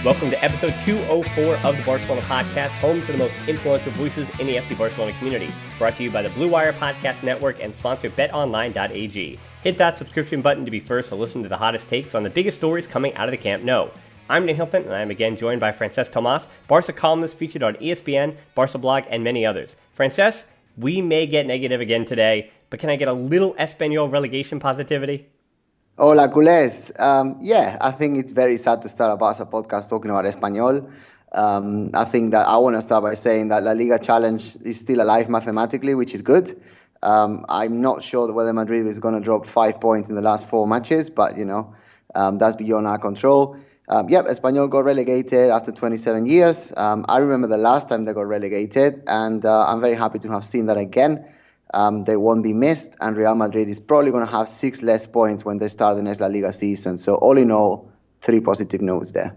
Welcome to episode 204 of the Barcelona podcast, home to the most influential voices in the FC Barcelona community. Brought to you by the Blue Wire Podcast Network and sponsored betonline.ag. Hit that subscription button to be first to listen to the hottest takes on the biggest stories coming out of the Camp Nou. I'm Nate Hilton, and I'm again joined by Francesc Tomas, Barca columnist featured on ESPN, Barca Blog, and many others. Francesc, we may get negative again today, but can I get a little Espanyol relegation positivity? Hola, culés. I think it's very sad to start a Barca podcast talking about Espanyol. I think that I want to start by saying that La Liga challenge is still alive mathematically, which is good. I'm not sure whether Madrid is going to drop 5 points in the last 4 matches, but, that's beyond our control. Espanyol got relegated after 27 years. I remember the last time they got relegated, and I'm very happy to have seen that again. They won't be missed, and Real Madrid is probably going to have 6 less points when they start the next La Liga season. So all in all, 3 positive notes there.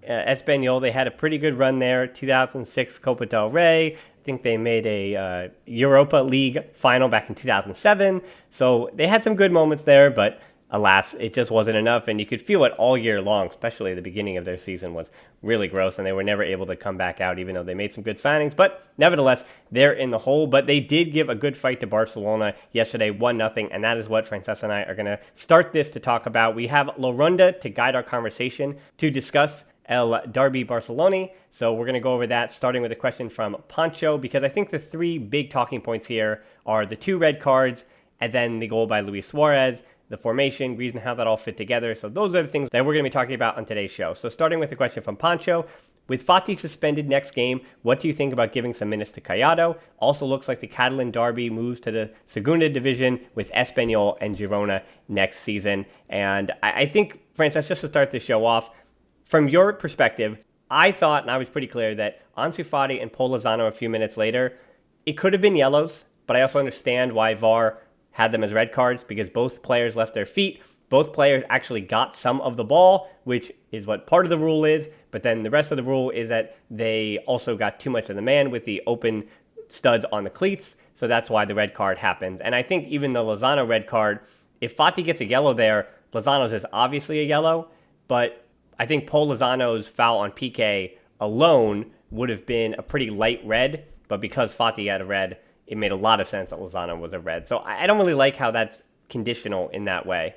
Espanyol, they had a pretty good run there. 2006 Copa del Rey. I think they made a Europa League final back in 2007. So they had some good moments there, but alas, it just wasn't enough, and you could feel it all year long, especially the beginning of their season was really gross, and they were never able to come back out, even though they made some good signings. But nevertheless, they're in the hole, but they did give a good fight to Barcelona yesterday, 1-0, and that is what Francesc and I are going to start this to talk about. We have La Ronda to guide our conversation to discuss El Derbi Barcelona, so we're going to go over that, starting with a question from Pancho, because I think the 3 big talking points here are the 2 red cards, and then the goal by Luis Suarez, the formation, Griezmann, how that all fit together. So those are the things that we're going to be talking about on today's show. So starting with a question from Pancho. With Fati suspended next game, what do you think about giving some minutes to Collado? Also looks like the Catalan derby moves to the Segunda Division with Espanyol and Girona next season. And I think, Francesc, just to start this show off, from your perspective, I thought, and I was pretty clear, that Ansu Fati and Paul Lozano a few minutes later, it could have been yellows, but I also understand why VAR had them as red cards, because both players left their feet. Both players actually got some of the ball, which is what part of the rule is. But then the rest of the rule is that they also got too much of the man with the open studs on the cleats. So that's why the red card happened. And I think even the Lozano red card, if Fati gets a yellow there, Lozano's is obviously a yellow. But I think Paul Lozano's foul on Pique alone would have been a pretty light red. But because Fati had a red, it made a lot of sense that Lozano was a red. So I don't really like how that's conditional in that way.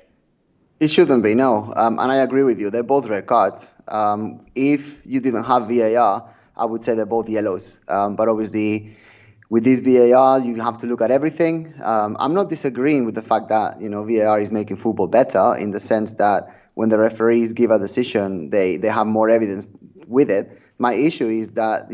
It shouldn't be, no. And I agree with you. They're both red cards. If you didn't have VAR, I would say they're both yellows. But obviously, with this VAR, you have to look at everything. I'm not disagreeing with the fact that, VAR is making football better in the sense that when the referees give a decision, they have more evidence with it. My issue is that,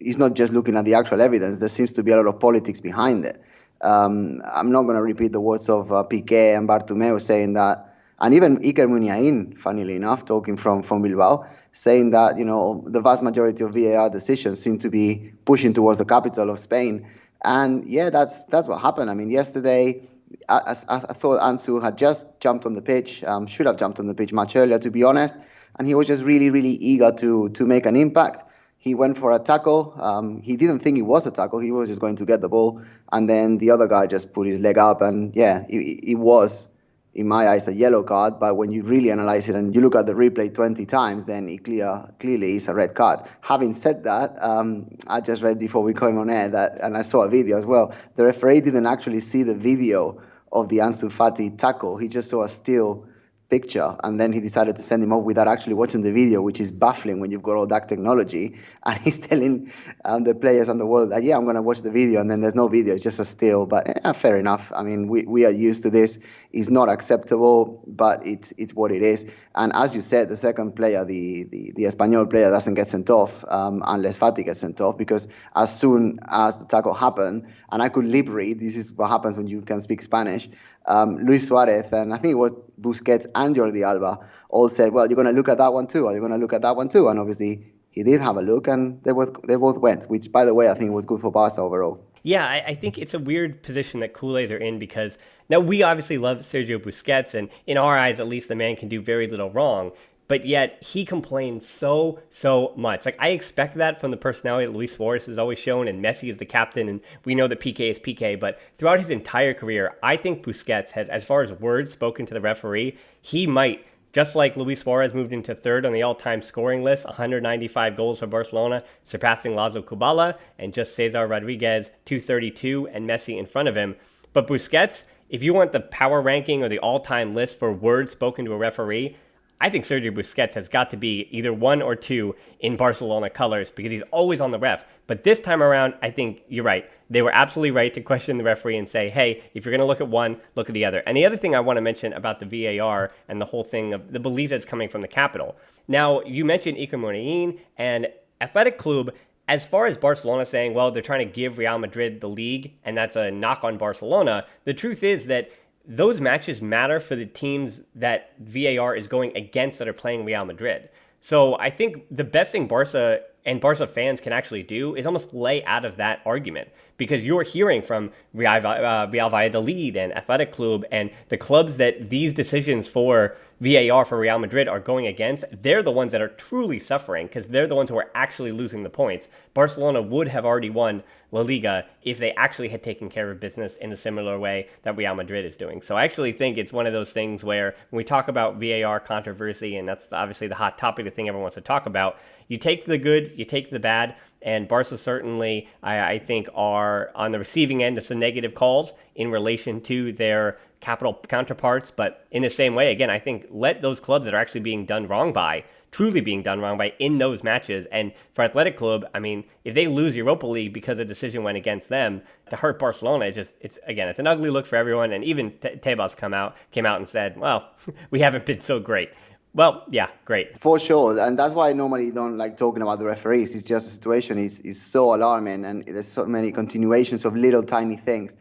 he's not just looking at the actual evidence. There seems to be a lot of politics behind it. I'm not going to repeat the words of Piqué and Bartomeu saying that, and even Iker Muniain, funnily enough, talking from Bilbao, saying that, the vast majority of VAR decisions seem to be pushing towards the capital of Spain. And yeah, that's what happened. I mean, yesterday, I thought Ansu had just jumped on the pitch, should have jumped on the pitch much earlier, to be honest. And he was just really, really eager to make an impact. He went for a tackle. He didn't think it was a tackle. He was just going to get the ball. And then the other guy just put his leg up. And yeah, it was, in my eyes, a yellow card. But when you really analyze it and you look at the replay 20 times, then it clearly is a red card. Having said that, I just read before we came on air that, and I saw a video as well, the referee didn't actually see the video of the Ansu Fati tackle. He just saw a still picture, and then he decided to send him off without actually watching the video, which is baffling when you've got all that technology. And he's telling the players and the world that, I'm going to watch the video, and then there's no video, it's just a still. But fair enough. I mean, we are used to this. It's not acceptable, but it's what it is. And as you said, the second player, the Espanyol player, doesn't get sent off unless Fati gets sent off, because as soon as the tackle happened, and I could lip read, this is what happens when you can speak Spanish, Luis Suarez, and I think it was Busquets and Jordi Alba, all said, well, you're going to look at that one too, or you're going to look at that one too. And obviously he did have a look, and they both went, which, by the way, I think was good for Barca overall. Yeah, I think it's a weird position that Culés are in, because now we obviously love Sergio Busquets, and in our eyes, at least, the man can do very little wrong. but yet he complains so much. Like, I expect that from the personality that Luis Suarez has always shown, and Messi is the captain, and we know that Pique is Pique, but throughout his entire career, I think Busquets has, as far as words spoken to the referee, he might, just like Luis Suarez moved into third on the all-time scoring list, 195 goals for Barcelona, surpassing Lazo Kubala and just Cesar Rodriguez, 232, and Messi in front of him. But Busquets, if you want the power ranking or the all-time list for words spoken to a referee, I think Sergio Busquets has got to be either 1 or 2 in Barcelona colors because he's always on the ref. But this time around, I think you're right. They were absolutely right to question the referee and say, hey, if you're going to look at one, look at the other. And the other thing I want to mention about the VAR and the whole thing of the belief that's coming from the capital. Now, you mentioned Iker Muniain and Athletic Club. As far as Barcelona saying, well, they're trying to give Real Madrid the league, and that's a knock on Barcelona, the truth is that those matches matter for the teams that VAR is going against that are playing Real Madrid. So I think the best thing Barca and Barca fans can actually do is almost lay out of that argument, because you're hearing from Real Valladolid and Athletic Club and the clubs that these decisions for VAR for Real Madrid are going against. They're the ones that are truly suffering because they're the ones who are actually losing the points. Barcelona would have already won La Liga if they actually had taken care of business in a similar way that Real Madrid is doing. So I actually think it's one of those things where when we talk about VAR controversy, and that's obviously the hot topic, the thing everyone wants to talk about, you take the good, you take the bad, and Barca certainly, I think, are on the receiving end of some negative calls in relation to their capital counterparts. But in the same way, again, I think let those clubs that are actually being done wrong by, truly being done wrong by in those matches. And for Athletic Club, I mean, if they lose Europa League because a decision went against them to hurt Barcelona, it's an ugly look for everyone. And even Tebas came out and said, well, we haven't been so great. Well, yeah, great. For sure. And that's why I normally don't like talking about the referees. It's just the situation is so alarming, and there's so many continuations of little tiny things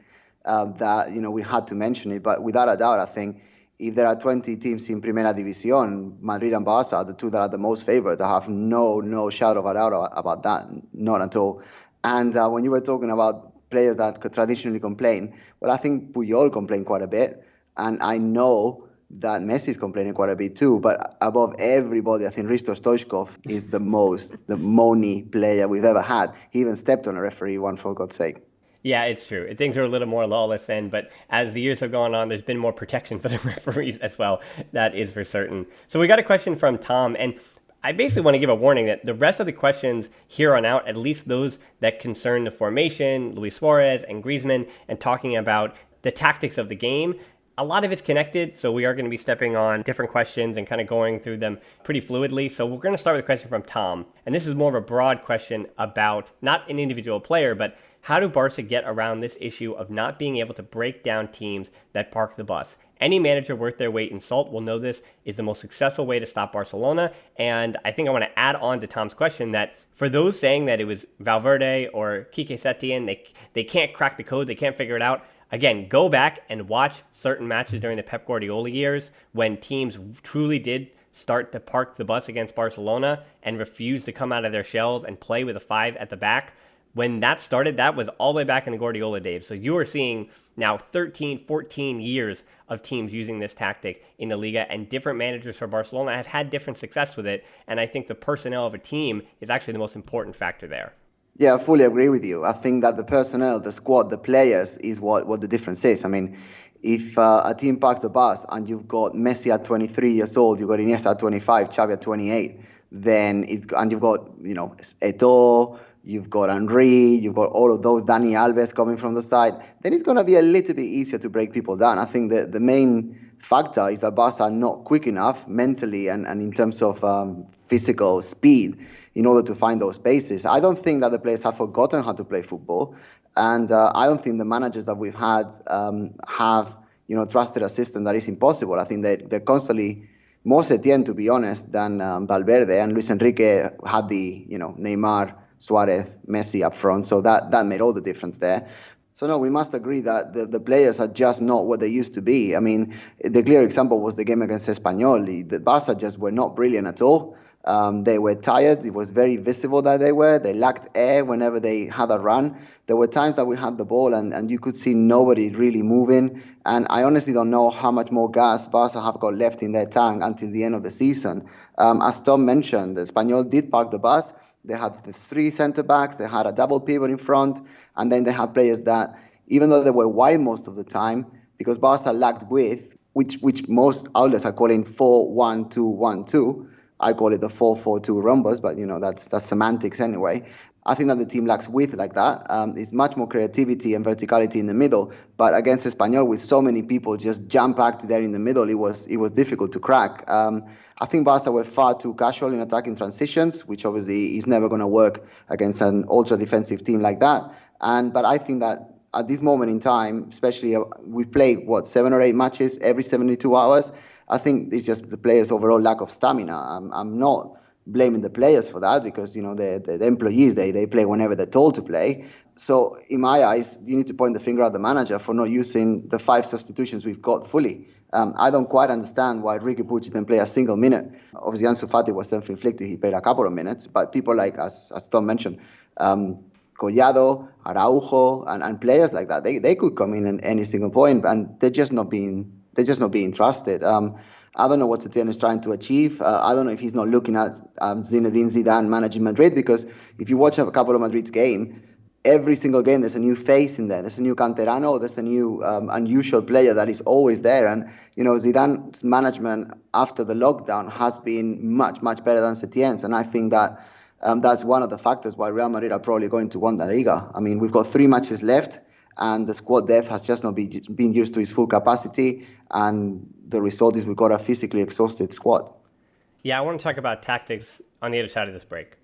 that, we had to mention it. But without a doubt, I think if there are 20 teams in Primera División, Madrid and Barca are the two that are the most favored. I have no shadow of a doubt about that. Not at all. And when you were talking about players that could traditionally complain, well, I think Puyol complained quite a bit. And I know that Messi is complaining quite a bit too, but above everybody, I think Risto Stoichkov is the moany player we've ever had. He even stepped on a referee once, for God's sake. Yeah, it's true. Things are a little more lawless then, but as the years have gone on, there's been more protection for the referees as well. That is for certain. So we got a question from Tom, and I basically want to give a warning that the rest of the questions here on out, at least those that concern the formation, Luis Suarez and Griezmann, and talking about the tactics of the game, a lot of it's connected, so we are going to be stepping on different questions and kind of going through them pretty fluidly. So we're going to start with a question from Tom, and this is more of a broad question about not an individual player, but how do Barca get around this issue of not being able to break down teams that park the bus? Any manager worth their weight in salt will know this is the most successful way to stop Barcelona. And I think I want to add on to Tom's question that for those saying that it was Valverde or Quique Setién, they can't crack the code, they can't figure it out. Again, go back and watch certain matches during the Pep Guardiola years when teams truly did start to park the bus against Barcelona and refuse to come out of their shells and play with a 5 at the back. When that started, that was all the way back in the Guardiola days. So you are seeing now 13, 14 years of teams using this tactic in the Liga, and different managers for Barcelona have had different success with it. And I think the personnel of a team is actually the most important factor there. Yeah, I fully agree with you. I think that the personnel, the squad, the players is what the difference is. I mean, if a team parks the bus and you've got Messi at 23 years old, you've got Iniesta at 25, Xavi at 28, and you've got, Eto'o, you've got Henry, you've got all of those, Dani Alves coming from the side, then it's going to be a little bit easier to break people down. I think the main factor is that Barca are not quick enough mentally and in terms of physical speed in order to find those spaces. I don't think that the players have forgotten how to play football, and I don't think the managers that we've had have trusted a system that is impossible. I think they're constantly more Setién, to be honest, than Valverde, and Luis Enrique had the Neymar, Suarez, Messi up front, so that made all the difference there. So no, we must agree that the players are just not what they used to be. I mean, the clear example was the game against Espanyol. The Barca just were not brilliant at all. They were tired. It was very visible that they were. They lacked air whenever they had a run. There were times that we had the ball and you could see nobody really moving. And I honestly don't know how much more gas Barca have got left in their tank until the end of the season. As Tom mentioned, the Espanyol did park the bus. They had the 3 centre-backs. They had a double pivot in front. And then they had players that, even though they were wide most of the time, because Barca lacked width, which most outlets are calling 4-1-2-1-2. I call it the 4-4-2 rhombus, but that's semantics anyway. I think that the team lacks width like that. It's much more creativity and verticality in the middle. But against Espanyol, with so many people just jam-packed there in the middle, it was difficult to crack. I think Barca were far too casual in attacking transitions, which obviously is never going to work against an ultra-defensive team like that. But I think that at this moment in time, especially we've played, 7 or 8 matches every 72 hours. I think it's just the players' overall lack of stamina. I'm not blaming the players for that because, the employees, they play whenever they're told to play. So in my eyes, you need to point the finger at the manager for not using the 5 substitutions we've got fully. I don't quite understand why Riqui Puig didn't play a single minute. Obviously, Ansu Fati was self-inflicted. He played a couple of minutes. But people like, as Tom mentioned, Collado, Araujo, and players like that, they could come in at any single point, and they're just not being trusted. I don't know what Setien is trying to achieve. I don't know if he's not looking at Zinedine Zidane managing Madrid, because if you watch a couple of Madrid's game, every single game there's a new face in there. There's a new Canterano, there's a new unusual player that is always there. And, Zidane's management after the lockdown has been much, much better than Setien's. And I think that that's one of the factors why Real Madrid are probably going to win La Liga. I mean, we've got 3 matches left, and the squad depth has just not been used to its full capacity. And the result is we've got a physically exhausted squad. Yeah, I want to talk about tactics on the other side of this break.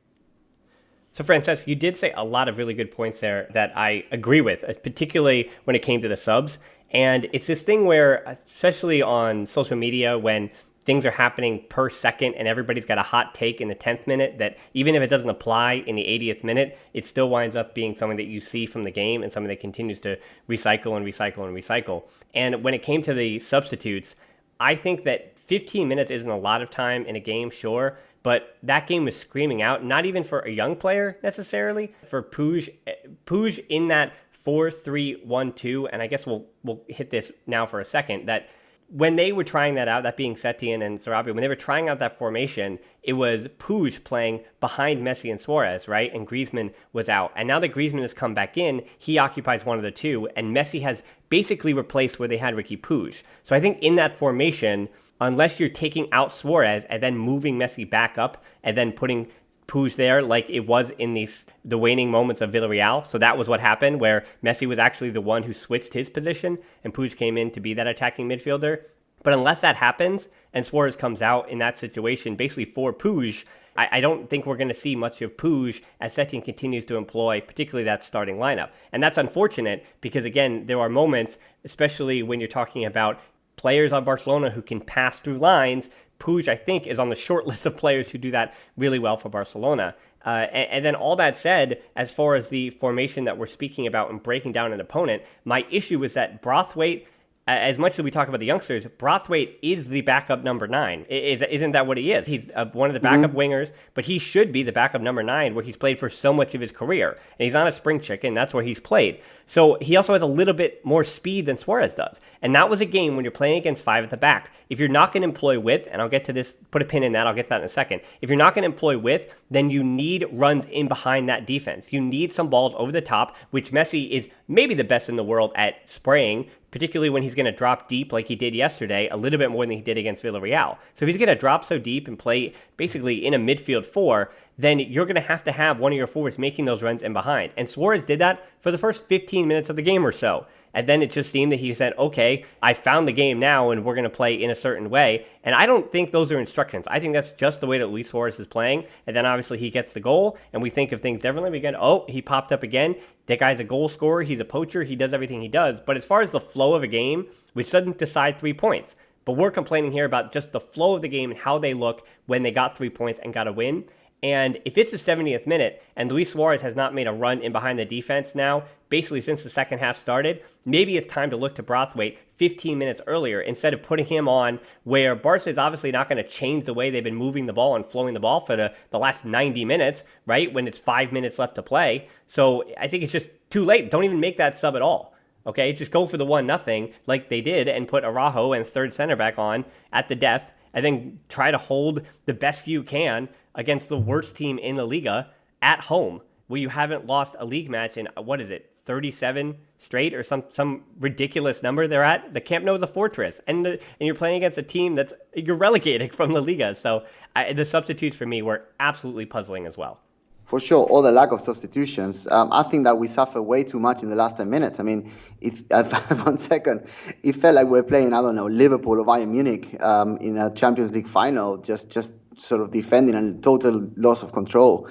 So, Francesc, you did say a lot of really good points there that I agree with, particularly when it came to the subs. And it's this thing where, especially on social media, when things are happening per second and everybody's got a hot take in the 10th minute, that even if it doesn't apply in the 80th minute, it still winds up being something that you see from the game and something that continues to recycle and recycle and recycle. And when it came to the substitutes, I think that 15 minutes isn't a lot of time in a game, sure, but that game was screaming out, not even for a young player necessarily, for Puig in that 4-3-1-2, and I guess we'll hit this now for a second, that when they were trying that out, that being Setien and Sarabia, when they were trying out that formation, it was Puig playing behind Messi and Suarez, right? And Griezmann was out. And now that Griezmann has come back in, he occupies one of the 2, and Messi has basically replaced where they had Riqui Puig. So I think in that formation, unless you're taking out Suarez and then moving Messi back up and then putting Puig there like it was in the waning moments of Villarreal. So that was what happened, where Messi was actually the one who switched his position and Puig came in to be that attacking midfielder. But unless that happens and Suarez comes out in that situation, basically for Puig, I don't think we're going to see much of Puig as Setien continues to employ, particularly that starting lineup. And that's unfortunate because, again, there are moments, especially when you're talking about players on Barcelona who can pass through lines. Puig, I think, is on the short list of players who do that really well for Barcelona. And then all that said, as far as the formation that we're speaking about and breaking down an opponent, my issue is that Braithwaite, as much as we talk about the youngsters, Braithwaite is the backup number 9. Isn't that what he is? He's one of the backup wingers, but he should be the backup number 9 where he's played for so much of his career. And he's not a spring chicken. That's where he's played. So he also has a little bit more speed than Suarez does. And that was a game when you're playing against 5 at the back. If you're not going to employ width, and I'll get to this, put a pin in that, I'll get to that in a second. If you're not going to employ width, then you need runs in behind that defense. You need some balls over the top, which Messi is maybe the best in the world at spraying, particularly when he's going to drop deep like he did yesterday, a little bit more than he did against Villarreal. So if he's going to drop so deep and play basically in a midfield 4, then you're going to have one of your forwards making those runs in behind. And Suarez did that for the first 15 minutes of the game or so. And then it just seemed that he said, okay, I found the game now and we're going to play in a certain way. And I don't think those are instructions. I think that's just the way that Luis Suarez is playing. And then obviously he gets the goal and we think of things differently. We go, oh, he popped up again. That guy's a goal scorer. He's a poacher. He does everything he does. But as far as the flow of a game, which doesn't decide 3 points, but we're complaining here about just the flow of the game and how they look when they got 3 points and got a win. And if it's the 70th minute and Luis Suarez has not made a run in behind the defense now, basically since the second half started, maybe it's time to look to Braithwaite 15 minutes earlier instead of putting him on where Barca is obviously not going to change the way they've been moving the ball and flowing the ball for the last 90 minutes, right? When it's 5 minutes left to play. So I think it's just too late. Don't even make that sub at all. Okay, just go for the 1-0 like they did and put Araujo and third center back on at the death and then try to hold the best you can against the worst team in the Liga at home, where you haven't lost a league match in, 37 straight or some ridiculous number they're at. The Camp Nou is a fortress, and you're playing against a team you're relegated from the Liga. So the substitutes for me were absolutely puzzling as well. For sure, all the lack of substitutions. I think that we suffer way too much in the last 10 minutes. I mean, at 1 second, it felt like we were playing, I don't know, Liverpool or Bayern Munich in a Champions League final, just sort of defending and total loss of control.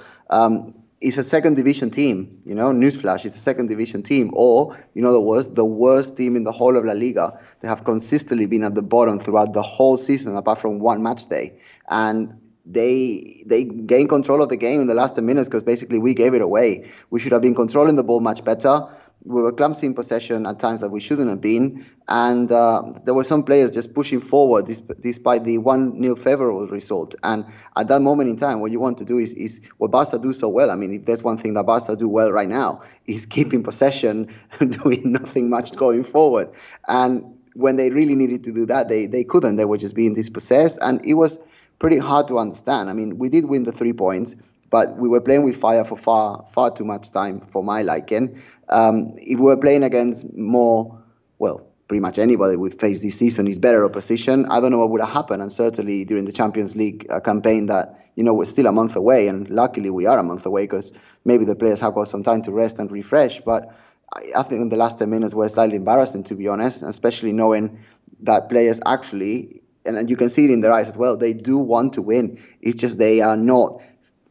It's a second division team, newsflash, it's a second division team, or, the worst team in the whole of La Liga. They have consistently been at the bottom throughout the whole season, apart from one match day. And they gained control of the game in the last 10 minutes because basically we gave it away. We should have been controlling the ball much better. We were clumsy in possession at times that we shouldn't have been. And there were some players just pushing forward despite the 1-0 favorable result. And at that moment in time, what you want to do is what Barca do so well. I mean, if there's one thing that Barca do well right now, is keeping possession and doing nothing much going forward. And when they really needed to do that, they couldn't. They were just being dispossessed. And it was pretty hard to understand. I mean, we did win the 3 points, but we were playing with fire for far too much time for my liking. If we were playing against pretty much anybody we've faced this season is better opposition, I don't know what would have happened. And certainly during the Champions League campaign that, we're still a month away, and luckily we are a month away because maybe the players have got some time to rest and refresh. But I think in the last 10 minutes were slightly embarrassing, to be honest, especially knowing that players actually, and you can see it in their eyes as well, they do want to win. It's just they are not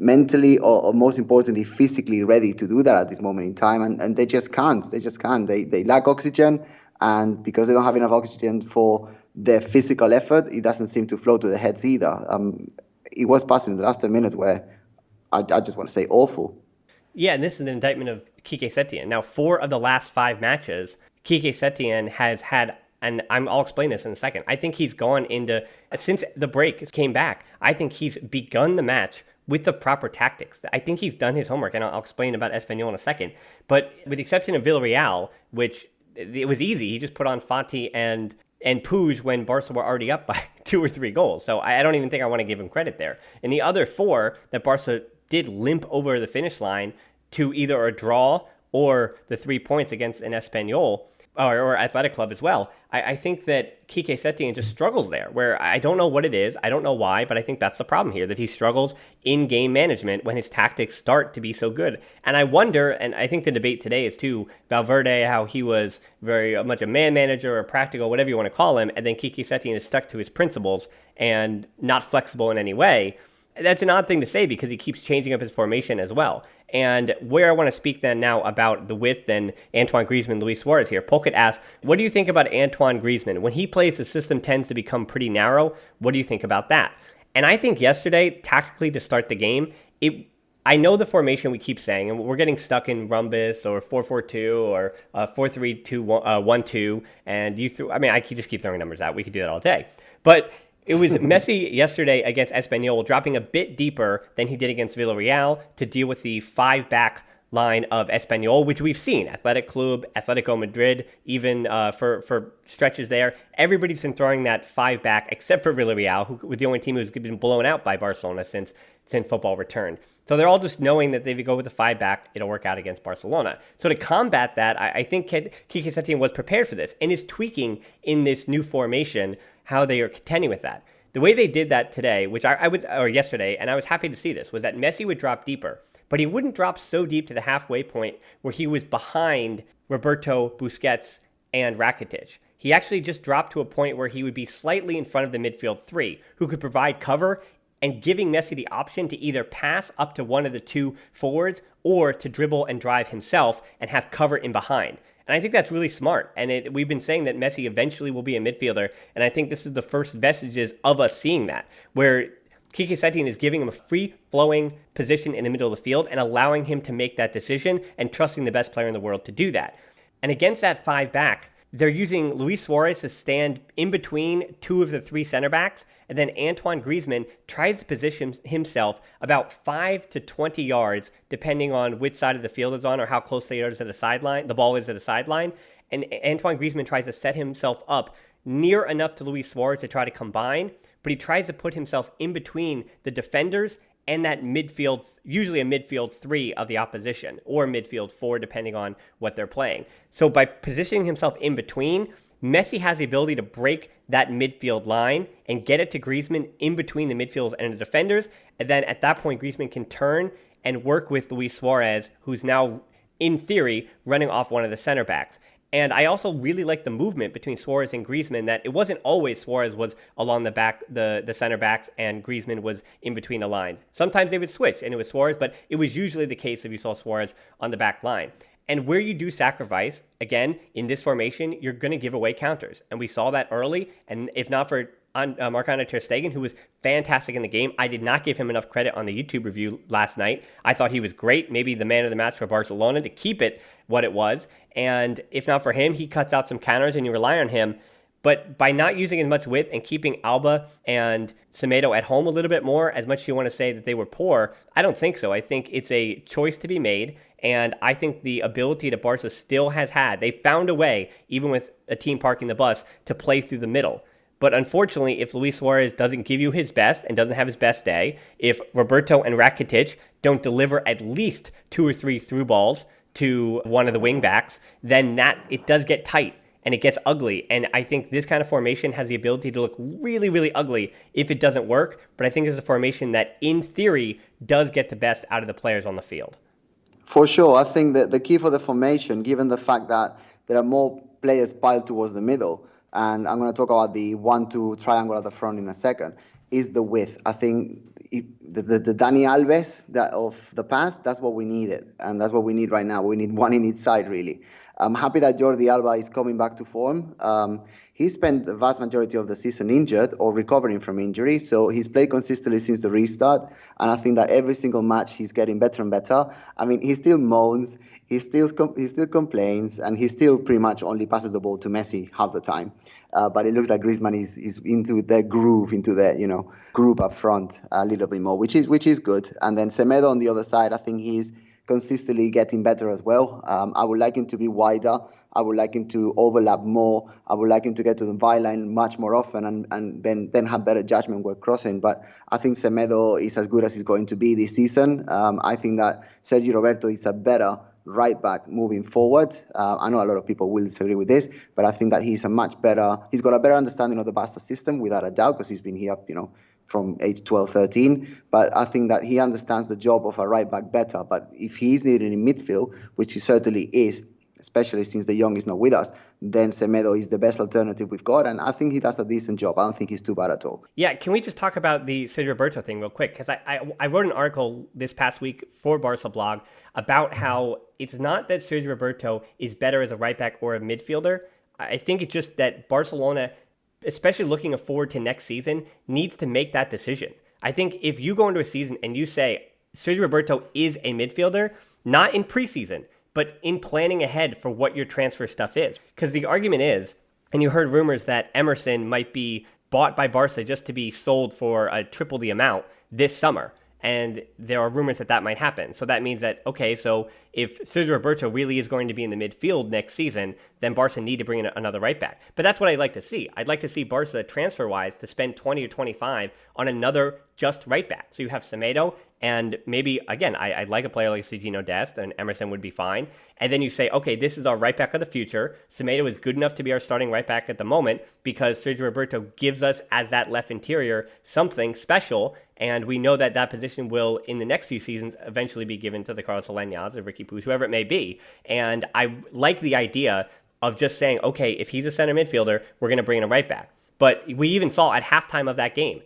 mentally or most importantly physically ready to do that at this moment in time, and they just can't. They lack oxygen, and because they don't have enough oxygen for their physical effort, it doesn't seem to flow to their heads either. It was passing in the last 10 minutes where I just want to say awful. Yeah, and this is an indictment of Quique Setien. Now, 4 of the last 5 matches, Quique Setien has had, and I'll explain this in a second, I think he's gone into, since the break came back, I think he's begun the match with the proper tactics. I think he's done his homework, and I'll explain about Espanyol in a second. But with the exception of Villarreal, which it was easy, he just put on Fati and Puig when Barca were already up by 2 or 3 goals. So I don't even think I want to give him credit there. And the other 4 that Barca did limp over the finish line to either a draw or the 3 points against an Espanyol, or Athletic Club as well, I think that Quique Setien just struggles there, where I don't know what it is, I don't know why, but I think that's the problem here, that he struggles in game management when his tactics start to be so good. And I wonder, and I think the debate today is too, Valverde, how he was very much a man manager or practical, whatever you want to call him, and then Quique Setien is stuck to his principles and not flexible in any way. That's an odd thing to say because he keeps changing up his formation as well. And where I want to speak then now about the width and Antoine Griezmann, Luis Suarez here. Polkit asks, what do you think about Antoine Griezmann? When he plays, the system tends to become pretty narrow. What do you think about that? And I think yesterday, tactically to start the game, I know the formation we keep saying, and we're getting stuck in rhombus or 4-4-2 or 4-3-2-1-2. And I could just keep throwing numbers out. We could do that all day. But it was Messi yesterday against Espanyol dropping a bit deeper than he did against Villarreal to deal with the 5-back line of Espanyol, which we've seen. Athletic Club, Atletico Madrid, even for stretches there. Everybody's been throwing that 5-back except for Villarreal, who was the only team who's been blown out by Barcelona since football returned. So they're all just knowing that if you go with the 5-back, it'll work out against Barcelona. So to combat that, I think Quique Setien was prepared for this and is tweaking in this new formation how they are contending with that. The way they did that today, or yesterday, and I was happy to see this, was that Messi would drop deeper, but he wouldn't drop so deep to the halfway point where he was behind Roberto, Busquets, and Rakitic. He actually just dropped to a point where he would be slightly in front of the midfield 3, who could provide cover and giving Messi the option to either pass up to one of the 2 forwards or to dribble and drive himself and have cover in behind. And I think that's really smart. And we've been saying that Messi eventually will be a midfielder. And I think this is the first vestiges of us seeing that, where Quique Setien is giving him a free-flowing position in the middle of the field and allowing him to make that decision and trusting the best player in the world to do that. And against that 5-back, they're using Luis Suarez to stand in between 2 of the 3 center backs, and then Antoine Griezmann tries to position himself about 5 to 20 yards, depending on which side of the field is on or how close they are to the sideline. The ball is at the sideline, and Antoine Griezmann tries to set himself up near enough to Luis Suarez to try to combine, but he tries to put himself in between the defenders and that midfield, usually a midfield 3 of the opposition, or midfield 4, depending on what they're playing. So by positioning himself in between, Messi has the ability to break that midfield line and get it to Griezmann in between the midfielders and the defenders. And then at that point, Griezmann can turn and work with Luis Suarez, who's now, in theory, running off one of the center backs. And I also really like the movement between Suarez and Griezmann, that it wasn't always Suarez was along the back, the center backs, and Griezmann was in between the lines. Sometimes they would switch and it was Suarez, but it was usually the case if you saw Suarez on the back line. And where you do sacrifice, again, in this formation, you're going to give away counters. And we saw that early, and if not for Marc-Andre ter Stegen, who was fantastic in the game. I did not give him enough credit on the YouTube review last night. I thought he was great, maybe the man of the match for Barcelona, to keep it what it was. And if not for him, he cuts out some counters and you rely on him. But by not using as much width and keeping Alba and Semedo at home a little bit more, as much as you want to say that they were poor, I don't think so. I think it's a choice to be made. And I think the ability that Barca still has had, they found a way, even with a team parking the bus, to play through the middle. But unfortunately, if Luis Suarez doesn't give you his best and doesn't have his best day, if Roberto and Rakitic don't deliver at least 2 or 3 through balls to one of the wing backs, then it does get tight and it gets ugly. And I think this kind of formation has the ability to look really, really ugly if it doesn't work. But I think it's a formation that, in theory, does get the best out of the players on the field. For sure. I think that the key for the formation, given the fact that there are more players piled towards the middle, and I'm going to talk about the 1-2 triangle at the front in a second, is the width. I think the Dani Alves of the past, that's what we needed. And that's what we need right now. We need one in each side, really. I'm happy that Jordi Alba is coming back to form. He spent the vast majority of the season injured or recovering from injury, so he's played consistently since the restart, and I think that every single match he's getting better and better. I mean, he still moans, he still complains, and he still pretty much only passes the ball to Messi half the time. But it looks like Griezmann is into their groove, into their group up front a little bit more, which is good. And then Semedo on the other side, I think he's consistently getting better as well. I would like him to be wider. I would like him to overlap more. I would like him to get to the byline much more often and then have better judgment when crossing. But I think Semedo is as good as he's going to be this season. I think that Sergi Roberto is a better right back moving forward. I know a lot of people will disagree with this, but I think that he's got a better understanding of the Barca system, without a doubt, because he's been here, from age 12, 13. But I think that he understands the job of a right back better. But if he's needed in midfield, which he certainly is, especially since De Jong is not with us, then Semedo is the best alternative we've got. And I think he does a decent job. I don't think he's too bad at all. Yeah, can we just talk about the Sergio Roberto thing real quick? Because I wrote an article this past week for Barca Blog about how it's not that Sergio Roberto is better as a right back or a midfielder. I think it's just that Barcelona, especially looking forward to next season, needs to make that decision. I think if you go into a season and you say Sergio Roberto is a midfielder, not in preseason, but in planning ahead for what your transfer stuff is. Because the argument is, and you heard rumors that Emerson might be bought by Barca just to be sold for triple the amount this summer. And there are rumors that might happen. So that means that, okay, so if Sergio Roberto really is going to be in the midfield next season, then Barca need to bring in another right back. But that's what I'd like to see. I'd like to see Barca, transfer-wise, to spend 20 or 25 on another just right back. So you have Semedo, and maybe, again, I'd like a player like Sergiño Dest, and Emerson would be fine. And then you say, okay, this is our right back of the future. Semedo is good enough to be our starting right back at the moment because Sergio Roberto gives us, as that left interior, something special. And we know that position will, in the next few seasons, eventually be given to the Carlos Aleñas or Ricky Puig, whoever it may be. And I like the idea of just saying, okay, if he's a center midfielder, we're going to bring in a right back. But we even saw at halftime of that game,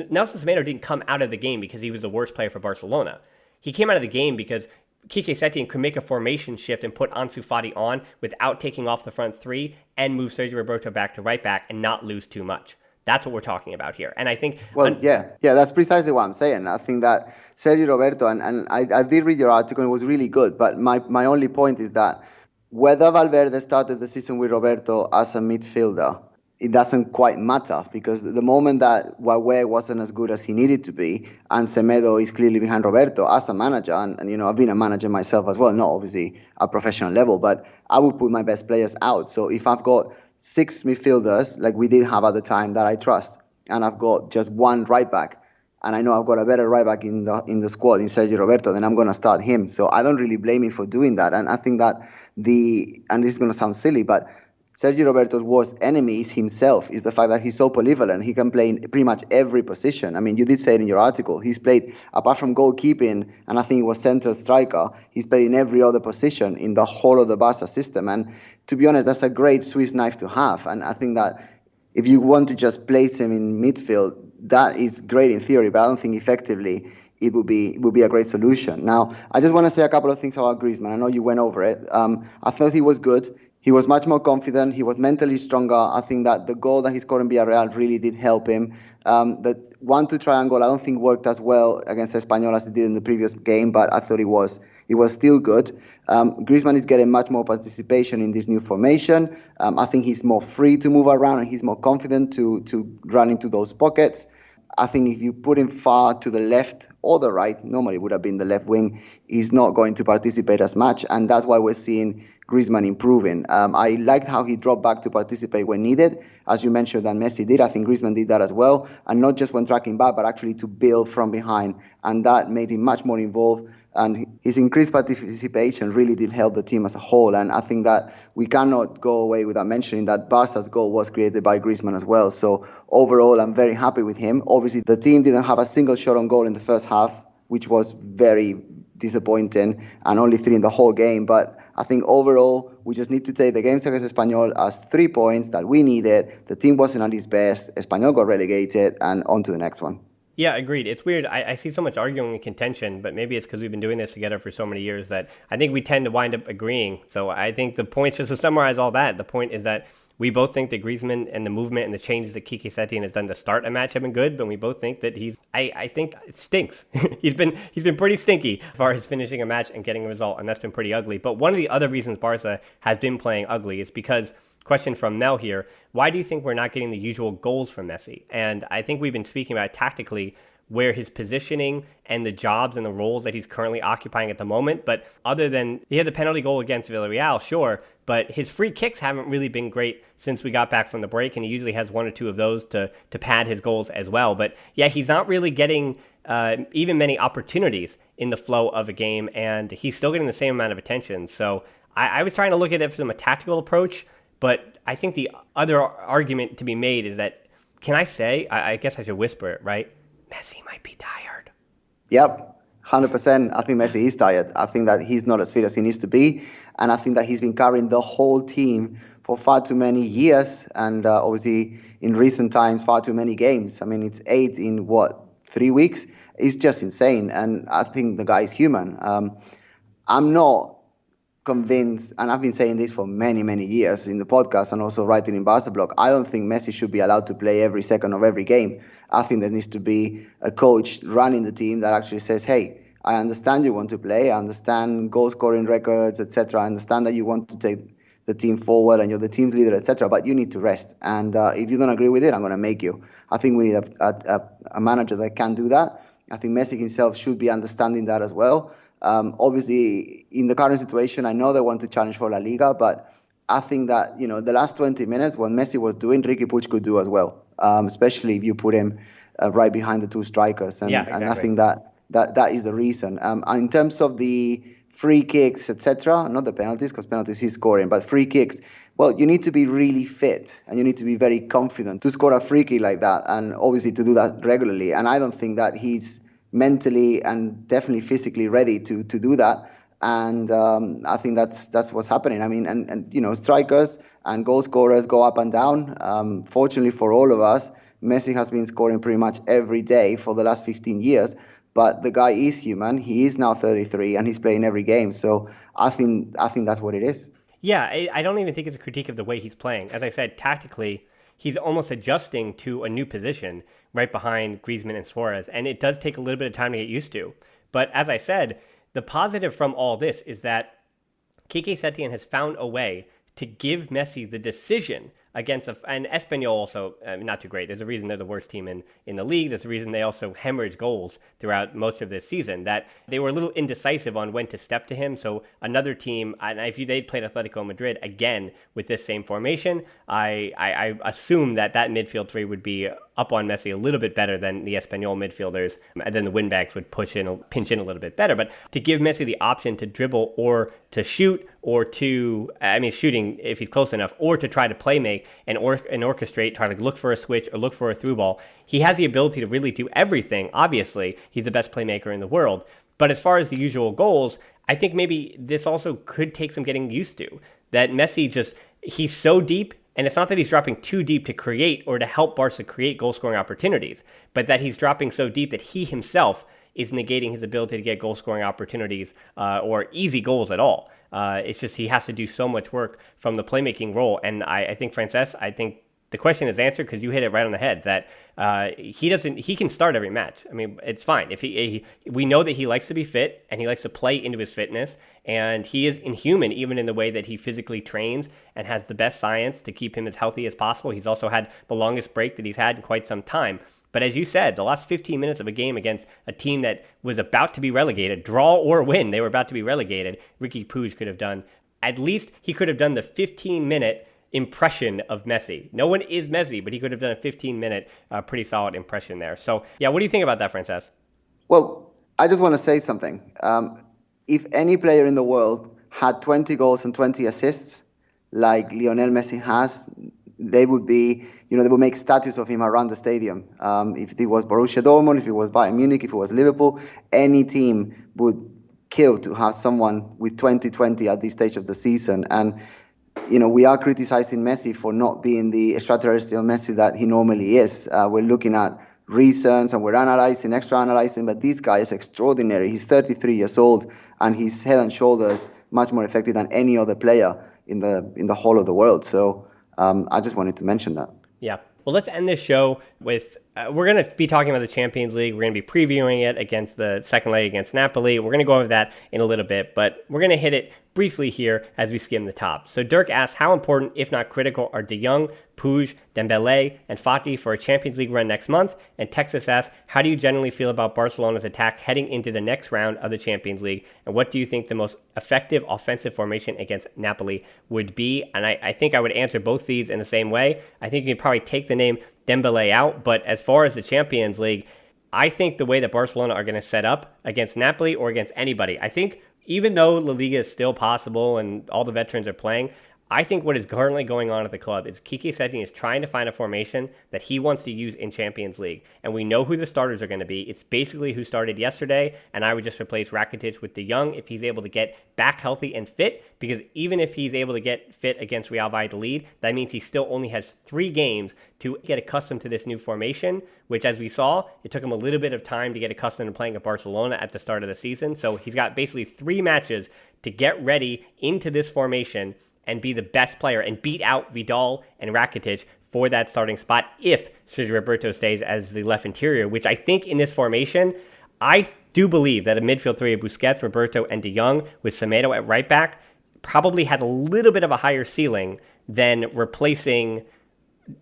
Nelson Semedo didn't come out of the game because he was the worst player for Barcelona. He came out of the game because Quique Setien could make a formation shift and put Ansu Fati on without taking off the front three and move Sergio Roberto back to right back and not lose too much. That's what we're talking about here. And I think... Well, yeah, that's precisely what I'm saying. I think that Sergi Roberto, and I did read your article, it was really good, but my only point is that whether Valverde started the season with Roberto as a midfielder, it doesn't quite matter, because the moment that Huawei wasn't as good as he needed to be, and Semedo is clearly behind Roberto as a manager, and I've been a manager myself as well, not obviously at professional level, but I would put my best players out. So if I've got 6 midfielders, like we did have at the time, that I trust, and I've got just one right back, and I know I've got a better right back in the squad in Sergio Roberto, then I'm going to start him. So I don't really blame him for doing that. And I think that and this is going to sound silly, but Sergio Roberto's worst enemy is himself, is the fact that he's so polyvalent. He can play in pretty much every position. I mean, you did say it in your article. He's played, apart from goalkeeping, and I think it was central striker, he's played in every other position in the whole of the Barca system. And to be honest, that's a great Swiss knife to have. And I think that if you want to just place him in midfield, that is great in theory, but I don't think effectively it would be a great solution. Now, I just want to say a couple of things about Griezmann. I know you went over it. I thought he was good. He was much more confident. He was mentally stronger. I think that the goal that he scored in Villarreal really did help him. The 1-2 triangle, I don't think worked as well against Espanyol as it did in the previous game, but I thought it was still good. Griezmann is getting much more participation in this new formation. I think he's more free to move around, and he's more confident to run into those pockets. I think if you put him far to the left or the right, normally would have been the left wing, he's not going to participate as much, and that's why we're seeing Griezmann improving. I liked how he dropped back to participate when needed, as you mentioned, that Messi did. I think Griezmann did that as well, and not just when tracking back, but actually to build from behind, and that made him much more involved. And his increased participation really did help the team as a whole. And I think that we cannot go away without mentioning that Barca's goal was created by Griezmann as well. So overall, I'm very happy with him. Obviously, the team didn't have a single shot on goal in the first half, which was very disappointing, and only 3 in the whole game. But I think overall, we just need to take the games against Espanyol as 3 points that we needed. The team wasn't at its best. Espanyol got relegated, and on to the next one. Yeah, agreed. It's weird. I see so much arguing and contention, but maybe it's because we've been doing this together for so many years that I think we tend to wind up agreeing. So I think the point, just to summarize all that, the point is that we both think that Griezmann and the movement and the changes that Quique Setien has done to start a match have been good, but we both think that I think it stinks. he's been pretty stinky as far as finishing a match and getting a result, and that's been pretty ugly. But one of the other reasons Barca has been playing ugly is because, question from Mel here, why do you think we're not getting the usual goals from Messi? And I think we've been speaking about it tactically, where his positioning and the jobs and the roles that he's currently occupying at the moment. But other than, he had the penalty goal against Villarreal, sure, but his free kicks haven't really been great since we got back from the break, and he usually has 1 or 2 of those to pad his goals as well. But yeah, he's not really getting even many opportunities in the flow of a game, and he's still getting the same amount of attention. So I was trying to look at it from a tactical approach, but I think the other argument to be made is that, can I say, I guess I should whisper it, right? Messi might be tired. Yep, 100%. I think Messi is tired. I think that he's not as fit as he needs to be. And I think that he's been carrying the whole team for far too many years. And obviously, in recent times, far too many games. I mean, it's 8 in, 3 weeks? It's just insane. And I think the guy is human. I'm not convinced, and I've been saying this for many, many years in the podcast and also writing in Barca blog, I don't think Messi should be allowed to play every second of every game. I think there needs to be a coach running the team that actually says, hey, I understand you want to play, I understand goal scoring records, etc. I understand that you want to take the team forward and you're the team leader, etc. But you need to rest. And if you don't agree with it, I'm going to make you. I think we need a manager that can do that. I think Messi himself should be understanding that as well. Obviously, in the current situation, I know they want to challenge for La Liga, but I think that, the last 20 minutes, what Messi was doing, Riqui Puig could do as well, especially if you put him right behind the 2 strikers. And, exactly. And I think that is the reason. And in terms of the free kicks, etc., not the penalties, because penalties he's scoring, but free kicks, well, you need to be really fit and you need to be very confident to score a free kick like that, and obviously to do that regularly. And I don't think that he's mentally and definitely physically ready to do that. And I think that's what's happening. I mean, and strikers and goal scorers go up and down. Fortunately for all of us, Messi has been scoring pretty much every day for the last 15 years. But the guy is human. He is now 33 and he's playing every game. So I think that's what it is. Yeah, I don't even think it's a critique of the way he's playing. As I said, tactically, he's almost adjusting to a new position right behind Griezmann and Suarez. And it does take a little bit of time to get used to. But as I said, the positive from all this is that Quique Setien has found a way to give Messi the decision against and Espanyol also not too great. There's a reason they're the worst team in the league. There's a reason they also hemorrhage goals throughout most of this season, that they were a little indecisive on when to step to him. So another team, and if they played Atletico Madrid again with this same formation, I assume that midfield three would be up on Messi a little bit better than the Espanyol midfielders, and then the wingbacks would pinch in a little bit better. But to give Messi the option to dribble or to shoot, or to, shooting if he's close enough, or to try to play make and orchestrate, try to look for a switch or look for a through ball. He has the ability to really do everything. Obviously, he's the best playmaker in the world. But as far as the usual goals, I think maybe this also could take some getting used to. That Messi he's so deep, and it's not that he's dropping too deep to create or to help Barca create goal-scoring opportunities, but that he's dropping so deep that he himself is negating his ability to get goal-scoring opportunities or easy goals at all. It's just he has to do so much work from the playmaking role. And I think, Francesc, the question is answered because you hit it right on the head, that he can start every match. I mean, it's fine. If we know that he likes to be fit and he likes to play into his fitness, and he is inhuman even in the way that he physically trains and has the best science to keep him as healthy as possible. He's also had the longest break that he's had in quite some time. But as you said, the last 15 minutes of a game against a team that was about to be relegated, draw or win, they were about to be relegated, Riqui Puig could have done, at least he could have done the 15-minute impression of Messi. No one is Messi, but he could have done a 15-minute pretty solid impression there. So, yeah, what do you think about that, Francesc? Well, I just want to say something. If any player in the world had 20 goals and 20 assists, like Lionel Messi has, they would be, they would make statues of him around the stadium. If it was Borussia Dortmund, if it was Bayern Munich, if it was Liverpool, any team would kill to have someone with 20-20 at this stage of the season. And, we are criticizing Messi for not being the extraterrestrial Messi that he normally is. We're looking at reasons and we're extra analyzing, but this guy is extraordinary. He's 33 years old and he's head and shoulders much more effective than any other player in the whole of the world. So I just wanted to mention that. Yeah. Well, let's end this show with, we're going to be talking about the Champions League. We're going to be previewing it against the second leg against Napoli. We're going to go over that in a little bit, but we're going to hit it briefly here as we skim the top. So Dirk asks, how important, if not critical, are De Jong, Puig, Dembele, and Fati for a Champions League run next month? And Texas asks, how do you generally feel about Barcelona's attack heading into the next round of the Champions League? And what do you think the most effective offensive formation against Napoli would be? And I think I would answer both these in the same way. I think you could probably take the name Dembele out, but as far as the Champions League, I think the way that Barcelona are going to set up against Napoli or against anybody, I think even though La Liga is still possible and all the veterans are playing, I think what is currently going on at the club is Quique Setien is trying to find a formation that he wants to use in Champions League. And we know who the starters are going to be. It's basically who started yesterday, and I would just replace Rakitic with De Jong if he's able to get back healthy and fit, because even if he's able to get fit against Real Valladolid, that means he still only has 3 games to get accustomed to this new formation, which, as we saw, it took him a little bit of time to get accustomed to playing at Barcelona at the start of the season. So he's got basically 3 matches to get ready into this formation and be the best player and beat out Vidal and Rakitic for that starting spot if Sergi Roberto stays as the left interior, which I think in this formation, I do believe that a midfield three of Busquets, Roberto, and De Jong with Semedo at right back probably had a little bit of a higher ceiling than replacing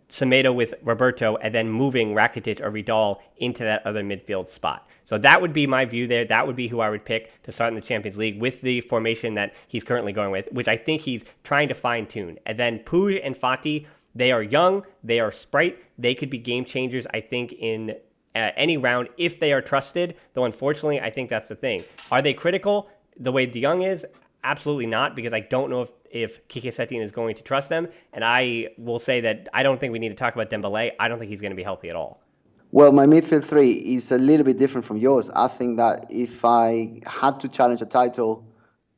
Semedo with Roberto and then moving Rakitic or Vidal into that other midfield spot. So that would be my view there. That would be who I would pick to start in the Champions League with the formation that he's currently going with, which I think he's trying to fine-tune. And then Puig and Fati, they are young, they are sprite, they could be game changers, I think, in any round if they are trusted, though unfortunately, I think that's the thing. Are they critical the way De Jong is? Absolutely not, because I don't know if Quique Setien is going to trust them. And I will say that I don't think we need to talk about Dembele. I don't think he's going to be healthy at all. Well, my midfield three is a little bit different from yours. I think that if I had to challenge a title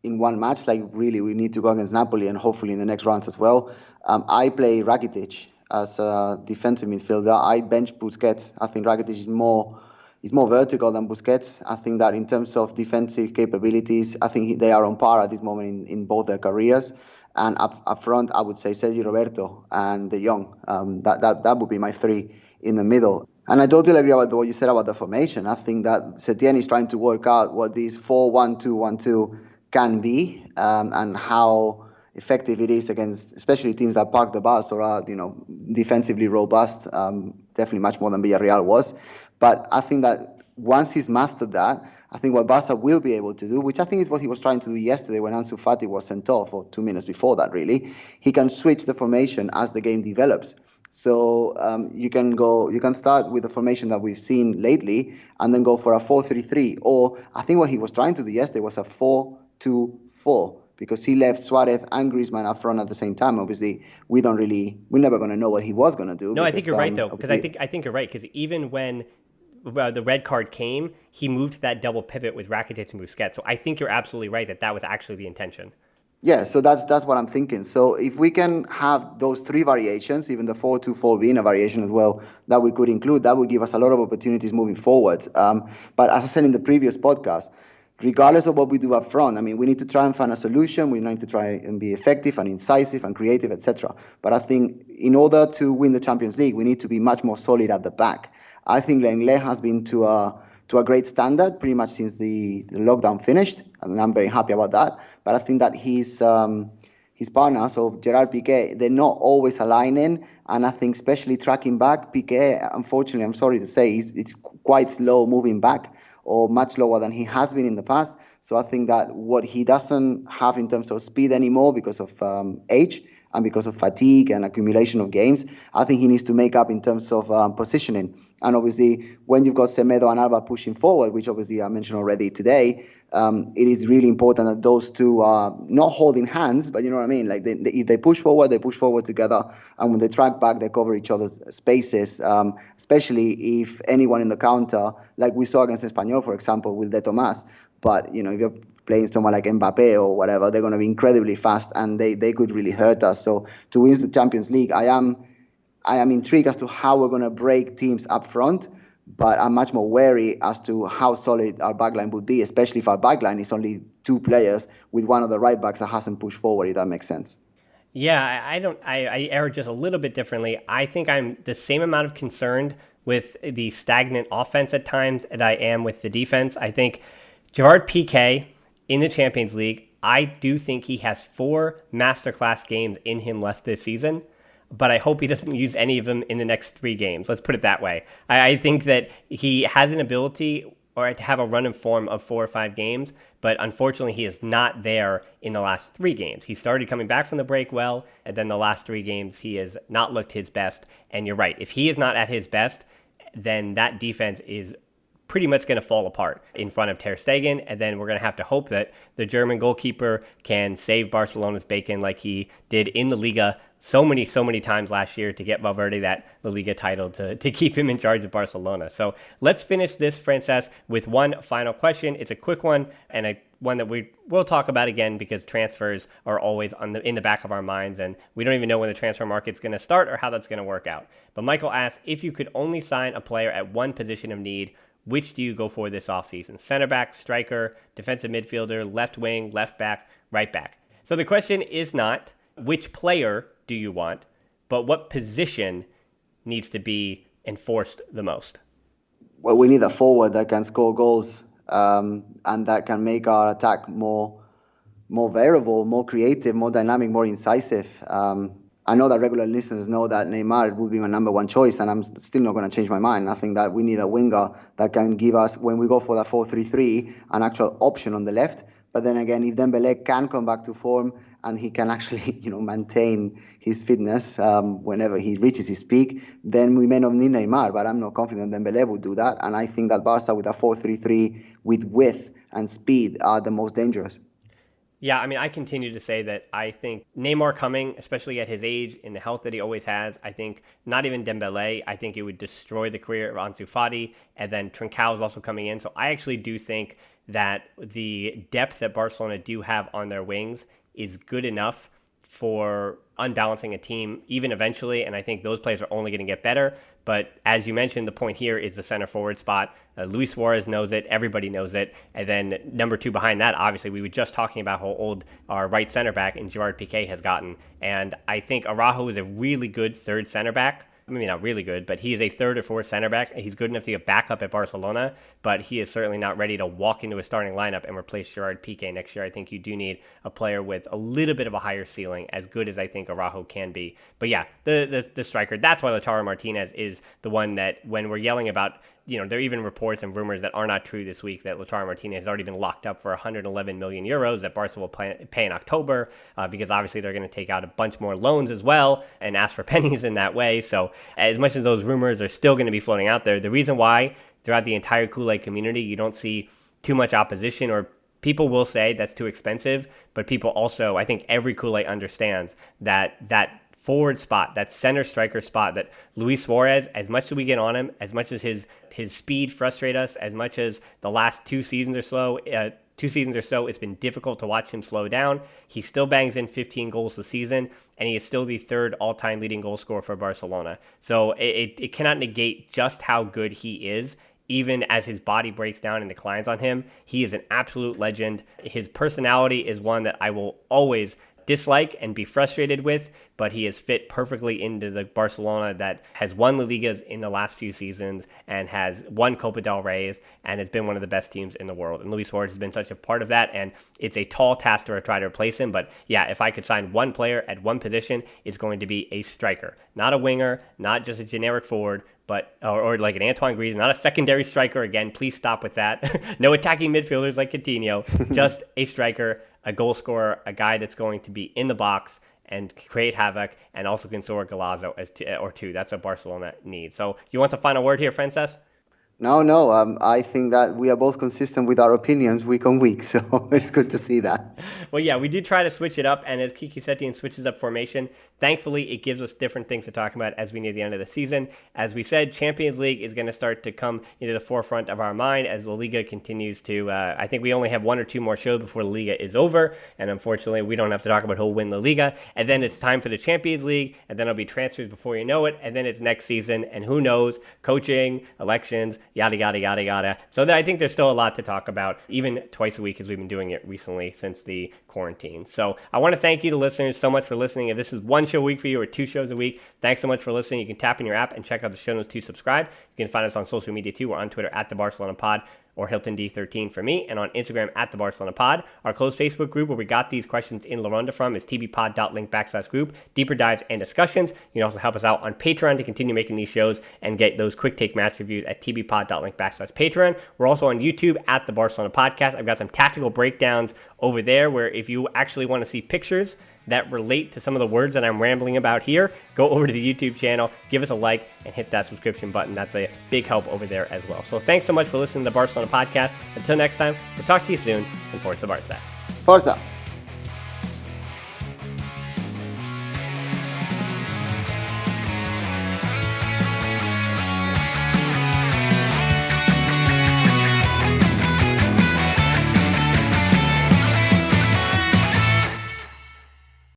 in one match, like really we need to go against Napoli and hopefully in the next rounds as well, I play Rakitic as a defensive midfielder. I bench Busquets. I think Rakitic is more He's more vertical than Busquets. I think that in terms of defensive capabilities, I think they are on par at this moment in both their careers. And up front, I would say Sergi Roberto and De Jong. That would be my three in the middle. And I totally agree about what you said about the formation. I think that Setien is trying to work out what this 4-1-2-1-2 can be, and how effective it is against especially teams that park the bus or are defensively robust, definitely much more than Villarreal was. But I think that once he's mastered that, I think what Barca will be able to do, which I think is what he was trying to do yesterday when Ansu Fati was sent off, or 2 minutes before that really, he can switch the formation as the game develops. So you can start with the formation that we've seen lately and then go for a 4-3-3, or I think what he was trying to do yesterday was a 4-2-4, because he left Suarez and Griezmann up front at the same time. Obviously, we're never going to know what he was going to do. No, I think you're right though, because I think you're right, because even when the red card came, he moved to that double pivot with Rakitic and Busquets. So I think you're absolutely right that was actually the intention. Yeah, so that's what I'm thinking. So if we can have those three variations, even the 4-2-4 being a variation as well, that we could include, that would give us a lot of opportunities moving forward. But as I said in the previous podcast, regardless of what we do up front, I mean, we need to try and find a solution. We need to try and be effective and incisive and creative, etc. But I think in order to win the Champions League, we need to be much more solid at the back. I think Lenglet has been to a great standard pretty much since the lockdown finished, and I'm very happy about that. But I think that his partner, so Gerard Pique, they're not always aligning, and I think especially tracking back, Pique, unfortunately, I'm sorry to say, it's quite slow moving back, or much lower than he has been in the past. So I think that what he doesn't have in terms of speed anymore because of age and because of fatigue and accumulation of games, I think he needs to make up in terms of positioning. And obviously, when you've got Semedo and Alba pushing forward, which obviously I mentioned already today, it is really important that those two are not holding hands, but you know what I mean? Like if they push forward together. And when they track back, they cover each other's spaces, especially if anyone in the counter, like we saw against Espanyol, for example, with De Tomas. But, if you're playing someone like Mbappe or whatever, they're going to be incredibly fast and they could really hurt us. So to win the Champions League, I am intrigued as to how we're going to break teams up front, but I'm much more wary as to how solid our backline would be, especially if our backline is only two players with one of the right backs that hasn't pushed forward, if that makes sense. Yeah, I err just a little bit differently. I think I'm the same amount of concerned with the stagnant offense at times as I am with the defense. I think Gerard Piqué in the Champions League, I do think he has 4 masterclass games in him left this season, but I hope he doesn't use any of them in the next 3 games. Let's put it that way. I think that he has an ability or to have a run in form of 4 or 5 games, but unfortunately he is not there in the last 3 games. He started coming back from the break well, and then the last 3 games he has not looked his best. And you're right, if he is not at his best, then that defense is pretty much going to fall apart in front of Ter Stegen, and then we're going to have to hope that the German goalkeeper can save Barcelona's bacon like he did in the Liga so many times last year to get Valverde that La Liga title to keep him in charge of Barcelona. So let's finish this, Francesc, with one final question. It's a quick one, and one that we will talk about again because transfers are always in the back of our minds, and we don't even know when the transfer market's going to start or how that's going to work out. But Michael asks, if you could only sign a player at one position of need, which do you go for this offseason? Center back, striker, defensive midfielder, left wing, left back, right back. So the question is not which player do you want, but what position needs to be enforced the most? Well, we need a forward that can score goals, and that can make our attack more variable, more creative, more dynamic, more incisive. I know that regular listeners know that Neymar would be my number one choice, and I'm still not going to change my mind. I think that we need a winger that can give us, when we go for that 4-3-3, an actual option on the left. But then again, if Dembélé can come back to form and he can actually, maintain his fitness whenever he reaches his peak, then we may not need Neymar. But I'm not confident Dembélé would do that. And I think that Barca with a 4-3-3 with width and speed are the most dangerous. Yeah, I mean, I continue to say that I think Neymar coming, especially at his age and the health that he always has, I think not even Dembélé, I think it would destroy the career of Ansu Fati, and then Trincao is also coming in. So I actually do think that the depth that Barcelona do have on their wings is good enough for unbalancing a team even eventually, and I think those players are only going to get better. But as you mentioned, the point here is the center forward spot. Luis Suarez knows it. Everybody knows it. And then number two behind that, obviously, we were just talking about how old our right center back in Gerard Pique has gotten. And I think Araujo is a really good third center back. I mean, not really good, but he is a third or fourth center back. He's good enough to get back up at Barcelona, but he is certainly not ready to walk into a starting lineup and replace Gerard Pique next year. I think you do need a player with a little bit of a higher ceiling, as good as I think Araujo can be. But yeah, the striker, that's why Lautaro Martinez is the one that when we're yelling about, there are even reports and rumors that are not true this week that Lautaro Martinez has already been locked up for 111 million euros that Barca will pay in October, because obviously they're going to take out a bunch more loans as well and ask for pennies in that way. So as much as those rumors are still going to be floating out there, the reason why throughout the entire Kool-Aid community you don't see too much opposition, or people will say that's too expensive, but people also, I think every Kool-Aid understands that forward spot, that center striker spot, that Luis Suarez, as much as we get on him, as much as his speed frustrates us, as much as the last 2 seasons or so, it's been difficult to watch him slow down. He still bangs in 15 goals this season, and he is still the third all-time leading goal scorer for Barcelona. So it cannot negate just how good he is. Even as his body breaks down and declines on him, he is an absolute legend. His personality is one that I will always dislike and be frustrated with, but he has fit perfectly into the Barcelona that has won La Ligas in the last few seasons and has won Copa del Reyes and has been one of the best teams in the world. And Luis Suarez has been such a part of that, and it's a tall task to try to replace him. But yeah, if I could sign one player at one position, it's going to be a striker, not a winger, not just a generic forward, but or like an Antoine Griezmann, not a secondary striker. Again, please stop with that. No attacking midfielders like Coutinho, just a striker, a goal scorer, a guy that's going to be in the box and create havoc, and also can score a golazo or two. That's what Barcelona needs. So you want the final word here, Francesc? No. I think that we are both consistent with our opinions week on week, so it's good to see that. Well, yeah, we do try to switch it up, and as Kiki Setien switches up formation, thankfully it gives us different things to talk about as we near the end of the season. As we said, Champions League is going to start to come into the forefront of our mind as La Liga continues to, I think we only have 1 or 2 more shows before La Liga is over, and unfortunately we don't have to talk about who'll win La Liga, and then it's time for the Champions League, and then it'll be transfers before you know it, and then it's next season, and who knows, coaching, elections, yada, yada, yada, yada. So I think there's still a lot to talk about, even twice a week as we've been doing it recently since the quarantine. So I want to thank you to listeners so much for listening. If this is 1 show a week for you or 2 shows a week, thanks so much for listening. You can tap in your app and check out the show notes to subscribe. You can find us on social media too. We're on Twitter at the Barcelona Pod, or Hilton D13 for me, and on Instagram at the Barcelona Pod. Our closed Facebook group where we got these questions in La Ronda from is tbpod.link/group. Deeper dives and discussions. You can also help us out on Patreon to continue making these shows and get those quick take match reviews at tbpod.link/Patreon. We're also on YouTube at the Barcelona Podcast. I've got some tactical breakdowns over there where if you actually want to see pictures that relate to some of the words that I'm rambling about here, go over to the YouTube channel, give us a like, and hit that subscription button. That's a big help over there as well. So thanks so much for listening to the Barcelona Podcast. Until next time, we'll talk to you soon, and Forza Barca. Forza!